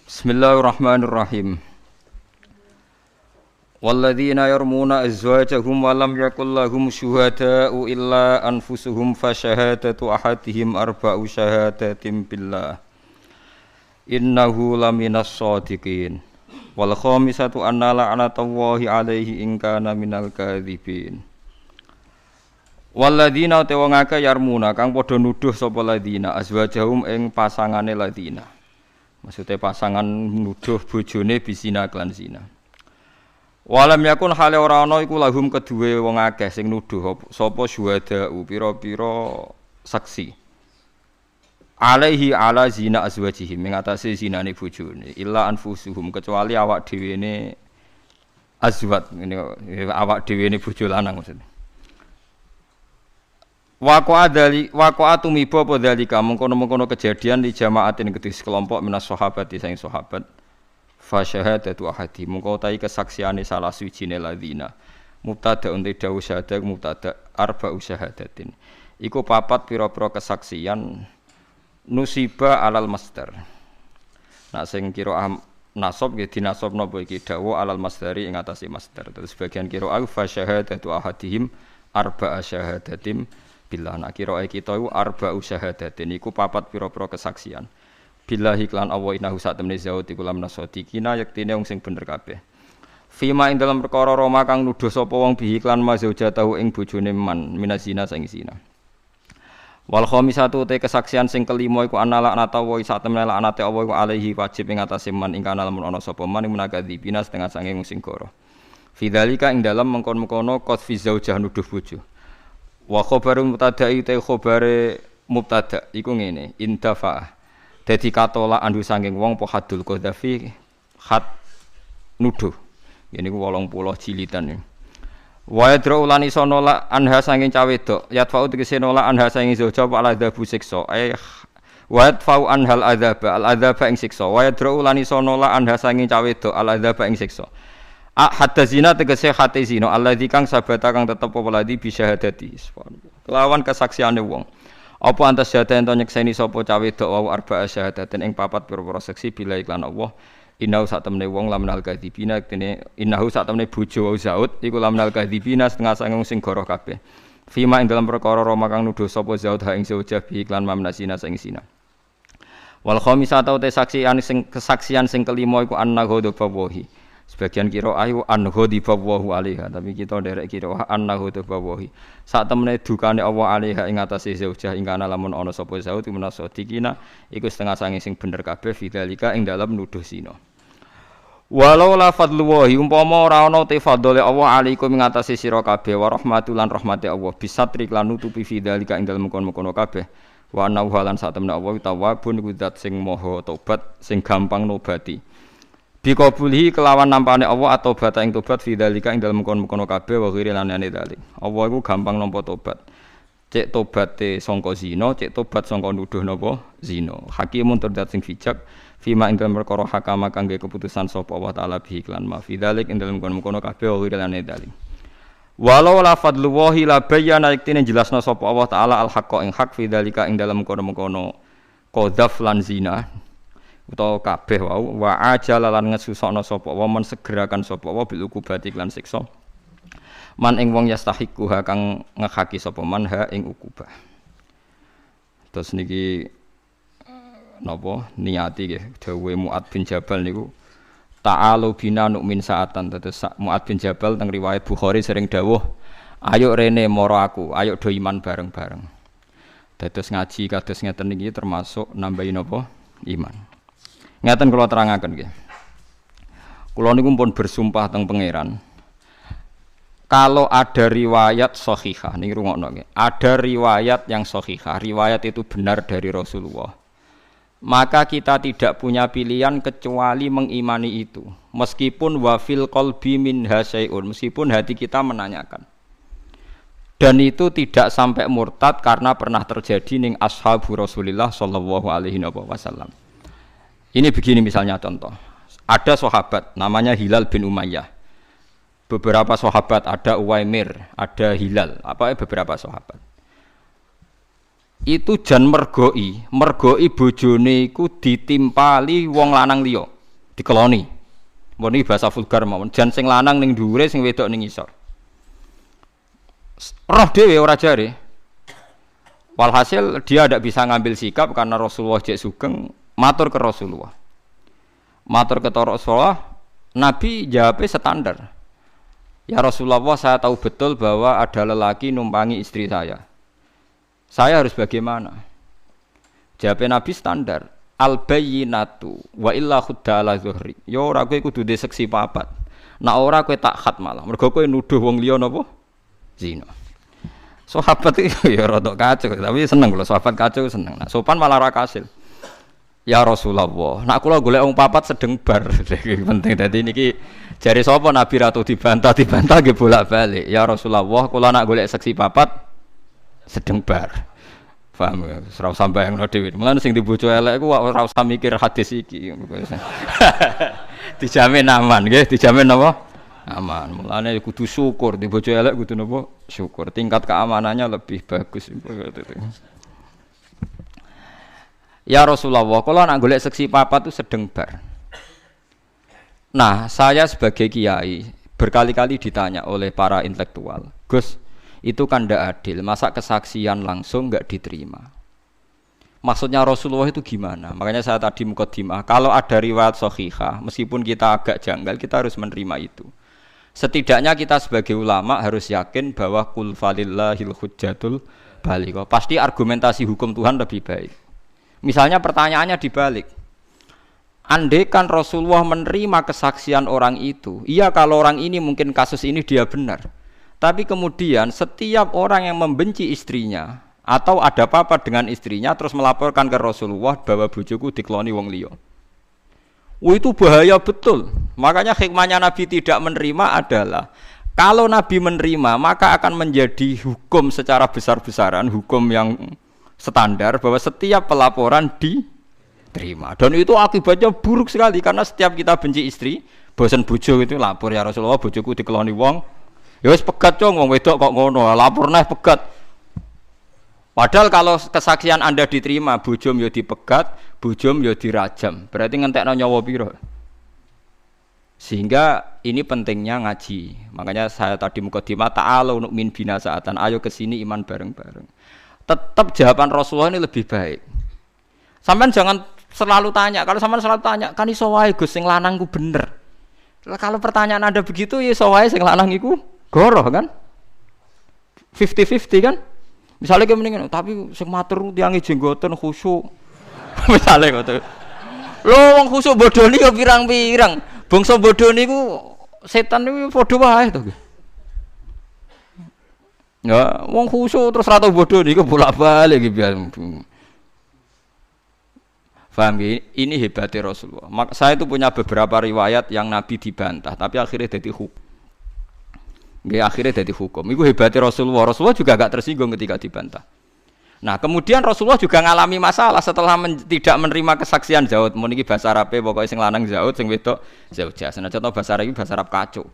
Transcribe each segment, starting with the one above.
Bismillahirrahmanirrahim. Walladzina yarmuna azwajahum wa lam yakul lahum syuhada'u illa anfusuhum fa syahadatu ahadihim arba'u syahadatin billah innahu laminas shadiqin wal khamisatu anna la'natallahi alaihi in kana minal kadzibin. Walladzina te wong akeh yarmuna kang padha nuduh sapa ladina azwajahum ing pasangane ladina. Maksudnya pasangan nuduh bojone bisina klan zina. Walam yakun hale ora ana iku lahum keduwe wong akeh sing nuduh sapa syuhada pira-pira saksi. Alaihi ala zina azwajihim ing atase zinane bojone illa anfusuhum kecuali awak dhewene azwat ngene awak dhewene bojo lanang maksudnya. Waqa'atu miba apa dalika mengkono-mengkono kejadian di jamaatin kedhi sekelompok minas sahabat saing sahabat fa syahadatu ahadi mengko utahi kesaksiane salah suwijine ladina mubtada unti dawu syahadat mubtada arba'u syahadatin iku papat pira-pira kesaksian nusiba alal masdar. Nah sing kira nasab nggih dinasabna apa iki dawu alal masdari ing atase masdar. Terus bagian kira fa syahadatu ahadihim arba'a syahadatin billah. Nak kira kita iku arba'u syahadatin iku papat pira-pira kesaksian. Billahi klan Allah innahu satemene zaud iku lamna sadiqina yektine wong sing bener kabeh. Fima ing dalam perkara Roma kang nuduh sapa wong bihi klan mazaujatahu ing bojone man minazina sing zina. Wal khamisatu te kesaksian sing kelima iku annala anata wa satemene laknate Allah iku alaihi wajib ing atase man ing kana lamun ana sapa man munakadzibina setengah sange wong sing goro. Fidzalika ing dalam mengkon-mengkono qad fi zaujah nuduh bojo. Wa khabarun mubtada'i te khabare mubtada iku ngene indafa dadi katola andu saking wong po hadul qadhafi khat nuduh yen niku 80 jilidan wa yadra ulani sono la anha saking cawe wedok yatfa'u tegese nolak anha saking zauja ala adzabu siksa wa yatfa'u anhal adzaba al adzaba ing siksa wa yadra ulani sono la anha saking cawe wedok al adzaba ing siksa hatta zina tegese hate zina alladzi kang sabata kang tetep apa ladi bi syahadati kelawan kesaksiane wong apa antas syahadat ento nyekseni sapa cawe wedok wa arba'a syahadatin ing papat pira-pira seksi bila iklan Allah innahu satemene wong lamnal kadzibina kene innahu satemene bojo wa zaud iku lamnal kadzibina setengah sange sing goroh kabeh fima ing dalam perkara Roma kang nuduh sapa zaud ha ing zaujah bi iklan mamnasina sing zina wal khamisatu te saksian sing kesaksian sing kelima iku annahu dhawahi. Sebagian kira ayu anhudi bawahu alaiha tapi kita derek kira anhudi bawahi. Sak temene dukane Allah alaiha ing atase zaujah ing kana lamun ana sapa zaud minasodikina iku setengah sange sing bener kabeh fidzalika ing dalam nuduh zina. Walau la fadlullahi umpama ora ana te fadhole Allah alaikum ing atase sira kabeh wa rahmatul lan rahmate Allah bisatri lan nutupi fidzalika ing dalem kono-kono kabeh. Wa annahu lan sak temene Allah tawwabun kudzat sing maha tobat sing gampang nobati. Bikabulhi kelawan nampane Allah atau bata ing tobat fidzalika ing dalem kono-kono kabeh wa ghiri lanane dalik. Allah iku gampang nampa tobat. Cek tobate sangka zina, cek tobat sangka nuduh napa zina. Hakimun terdat sing bijak fima ing dalem perkara hakama kangge keputusan sapa Allah taala bi iklan ma fidzalik ing dalem kono-kono kabeh wa ghiri lanane dalik. Walau la fadlullahi la bayyana iktine jelasna sapa Allah taala al haqqa ing hak fidzalika ing dalem kono-kono qadzaf lan zina. Utawa kabeh wau wa ajala lan ngesusokno sapa wa men segerakan sapa wa bil ukubati lan siksa man ing wong yastahiqu ha kang ngehaki sapa man ha ing ukubah. Terus niki napa niati nggih dawuhe Mu'ad bin Jabal niku ta'alu bina nu'min sa'atan. Terus Mu'ad bin Jabal teng riwayat Bukhari sering dawuh ayo rene moro aku ayo do iman bareng-bareng. Dados ngaji kados ngeten niki termasuk nambahi napa iman. Ngaten kula terangaken nggih. Kula niku pun bersumpah teng pangeran. Kalau ada riwayat shahihah, niki rungokno nggih. Ada riwayat yang shahihah, riwayat itu benar dari Rasulullah. Maka kita tidak punya pilihan kecuali mengimani itu. Meskipun wa fil qalbi minha syai'un, meskipun hati kita menanyakan. Dan itu tidak sampai murtad karena pernah terjadi ning ashabu Rasulillah sallallahu alaihi wasallam. Ini begini misalnya contoh. Ada sahabat namanya Hilal bin Umayyah. Beberapa sahabat ada Uwaimir, ada Hilal, beberapa sahabat. Itu jan mergoi bojone iku ditimpali wong lanang liya. dikeloni. Mbon iki bahasa vulgar mawon. Jan sing lanang ning dhuwure sing wedok ning ngisor. Roh dhewe ora jare. Walhasil dia tidak bisa ngambil sikap karena Rasulullah jek sugeng matur ke Rasulullah. Matur ke Rasulullah, Nabi jawabnya standar. Ya Rasulullah, saya tahu betul bahwa ada lelaki numpangi istri saya. Saya harus bagaimana? Jawabnya Nabi standar. Al-bayyinatu wa illa khudda ala zuhri. Ya ora kowe kudu duwe seksi papat. Nek ora kowe tak khat malah. Mergo kowe nuduh wong liya napa? Zina. Sahabat itu ya rada kacau, tapi seneng lho sahabat kacau seneng. Nah, sopan malah ra kasil. Ya Rasulullah, nek kula golek wong papat sedeng bar. Iki penting dadi niki jare sapa Nabi ratu dibantah nggih bolak-balik. Ya Rasulullah, kula nak golek seksi papat sedeng bar. Paham ya, ora usah bayangno dhewe. Mulane sing dibojo elek iku ora usah mikir hadis iki. Dijamin aman nggih, dijamin apa? Aman. Mulane kudu syukur, dibojo elek kudu napa? Syukur. Tingkat keamanannya lebih bagus. Ya Rasulullah, kalau nak golek seksi papat itu sedeng bar. Nah, saya sebagai kiai berkali-kali ditanya oleh para intelektual, Gus, itu kan tidak adil, masa kesaksian langsung enggak diterima. Maksudnya Rasulullah itu gimana? Makanya saya tadi mukadimah, kalau ada riwayat shahihah, meskipun kita agak janggal, kita harus menerima itu. Setidaknya kita sebagai ulama harus yakin bahwa kul falillahil hujjatul baligh. Pasti argumentasi hukum Tuhan lebih baik. Misalnya pertanyaannya dibalik. Andai kan Rasulullah menerima kesaksian orang itu, iya kalau orang ini mungkin kasus ini dia benar. Tapi kemudian setiap orang yang membenci istrinya atau ada apa-apa dengan istrinya terus melaporkan ke Rasulullah bahwa bojoku dikeloni wong liya. Itu bahaya betul. Makanya hikmahnya Nabi tidak menerima adalah kalau Nabi menerima maka akan menjadi hukum secara besar-besaran, hukum yang standar bahwa setiap pelaporan diterima. Dan itu akibatnya buruk sekali karena setiap kita benci istri, bosan bojo itu lapor ya Rasulullah bojoku dikeloni wong. Ya wis pegat cong wong wedok kok ngono, lapor neh pegat. Padahal kalau kesaksian Anda diterima, bojom ya dipegat, bojom ya dirajam. Berarti ngentekno nyawa pira? Sehingga ini pentingnya ngaji. Makanya saya tadi mukadimah ta'alu nu'min bina sa'atan. Ayo ke sini iman bareng-bareng. Tetap jawaban Rasulullah ini lebih baik. Sampeyan jangan selalu tanya. Kalau sampeyan selalu tanya, kan iso wae Gus sing lanang ku bener. Kalau pertanyaan Anda begitu ya iso wae sing lanang iku goroh kan? 50-50 kan? Misalnya kayak mendingan, tapi sing matur tiange jenggoten khusyuk. Misalnya ngono. Lho wong khusyuk bodoni ya pirang-pirang. Bangsa bodoh niku setan niku padha wae to. Ya, wong khusyuk terus ra tau bodoh niku bolak-balik iki biar. Paham ya? Ini hebatnya Rasulullah. Saya itu punya beberapa riwayat yang Nabi dibantah, tapi akhirnya jadi hukum. Akhirnya jadi hukum. Itu hebatnya Rasulullah. Rasulullah juga agak tersinggung ketika dibantah. Nah, kemudian Rasulullah juga ngalami masalah setelah tidak menerima kesaksian Zaud. Mun iki bahasa Arabe pokoknya sing lanang Zaud, sing wedok Zaujah. Senajan contoh bahasa Arab iki bahasa Arab kacau.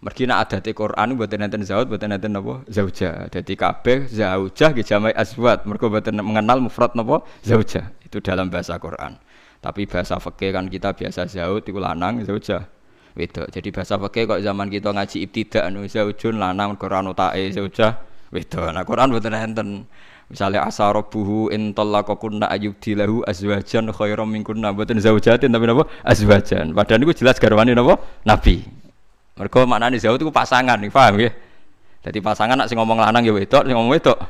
Mergi nek adate Quran mboten enten Zaud, mboten enten napa Zaujah. Dadi kabeh Zaujah ki jama'i azwat. Mergo mboten mengenal mufrad napa Zaujah. Itu dalam bahasa Quran. Tapi bahasa fikih kan kita biasa Zaud iku lanang, Zaujah wedok. Jadi bahasa fikih kok zaman kita ngaji ibtidak anu Zaujun lanang Quran utae Zaujah wedok. Nah Quran mboten enten. Misalnya asarabuhu in talaqakunna ayyubdilahu azwajan khairam minkunna mboten zaujatin tapi napa azwajan. Padahal niku jelas garwane napa Nabi. Mergo maknane zaud iku pasangan, paham nggih? Dadi pasangan nek sing ngomong lanang ya wedok, sing ngomong wedok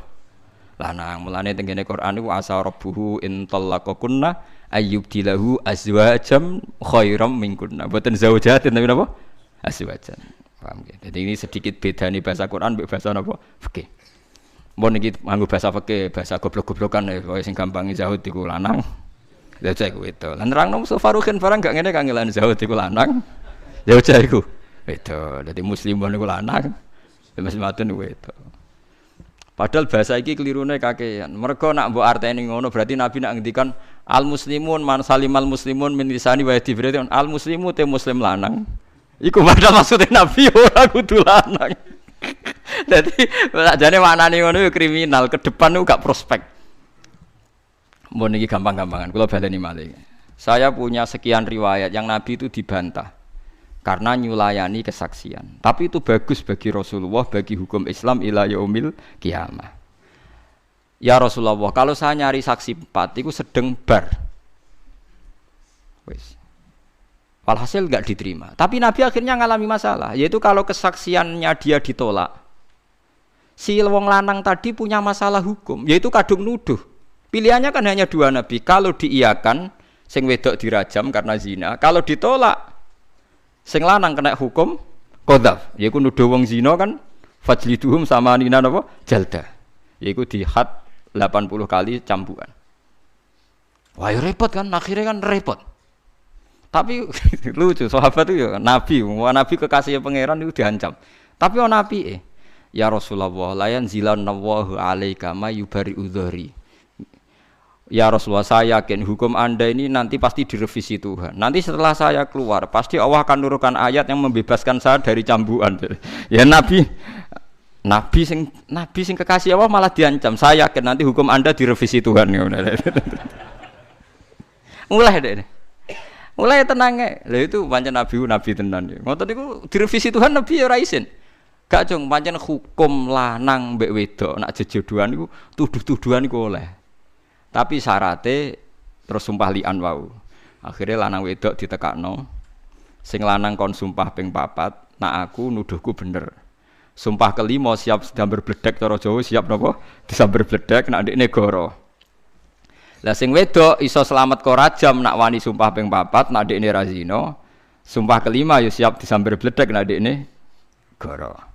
lanang. Mulane teng kene Quran niku asarabuhu in talaqakunna ayyubdilahu azwajan khairam minkunna. Mboten zaujatin tapi napa azwajan. Paham nggih? Dadi ini sedikit bedane bahasa Quran mbek bahasa napa fikih. Mbon iki nganggo bahasa fikih, bahasa goblok-goblokan koyo sing gampang Zahud iku lanang. Lah cek kuwi to. Lan nerangno Mustafarukin barang gak ngene kangelan Zahud iku lanang. Ya cek iku. Itu. Dadi muslimun iku lanang. Muslimatun iku itu. Padahal bahasa iki kelirune kakean. Mergo nak mbok arteni ngono berarti Nabi nak ngendikan al muslimun man salimal muslimun min lisani wa yadi berarti al muslimu te muslim lanang. Iku padahal maksudnya Nabi ora kudu lanang. Jadi jane maknane ngono yo kriminal, ke depan niku gak prospek. Mun iki gampang-gampangan, kula baleni malih. Saya punya sekian riwayat yang Nabi itu dibantah karena nyulayani kesaksian. Tapi itu bagus bagi Rasulullah, bagi hukum Islam ila yaumil qiyamah. Ya Rasulullah, kalau saya nyari saksi 4 itu sedang bar. Wes. Walhasil enggak diterima. Tapi Nabi akhirnya ngalami masalah, yaitu kalau kesaksiannya dia ditolak. Si wong lanang tadi punya masalah hukum, yaitu kadung nuduh. Pilihannya kan hanya 2 Nabi. Kalau diiyakan, sing wedok dirajam karena zina. Kalau ditolak, sing lanang kena hukum qadzaf. Yaiku nuduh wong zina kan fajliduhum sama nina napa? Jalda. Yaiku dihad 80 kali cambukan. Wah, ya repot kan, akhirnya kan repot. Tapi lucu, sahabat itu ya Nabi, Nabi kekasih pangeran itu diancam. Tapi Nabi ya Rasulullah, la yanzilanallahu alaika ma yubari udhari. Ya Rasulullah, saya yakin hukum Anda ini nanti pasti direvisi Tuhan. Nanti setelah saya keluar, pasti Allah akan nurunkan ayat yang membebaskan saya dari cambukan. Ya Nabi sing kekasih Allah malah diancam. Saya yakin nanti hukum Anda direvisi Tuhan. Mulai tenang. Lah itu pancen Nabi tenan. Ngoten niku direvisi Tuhan Nabi ya ora isin. Gak jong pancen hukum lanang mbek wedok nak jejodohan niku tuduh-tuduhan niku oleh. Tapi syaratnya terus sumpah li'an wau. Akhirnya lanang wedok ditekakno. Sing lanang kon sumpah ping 4, nak aku nuduhku bener. Sumpah kelima siap disambar bledek cara Jawa siap napa? Disambar bledek nak ndekne goro. Lah sing wedok iso selamat kok rajam nak wani sumpah ping 4, nak ndekne ra zina. Sumpah kelima ya siap disambar bledek nak ndekne goro.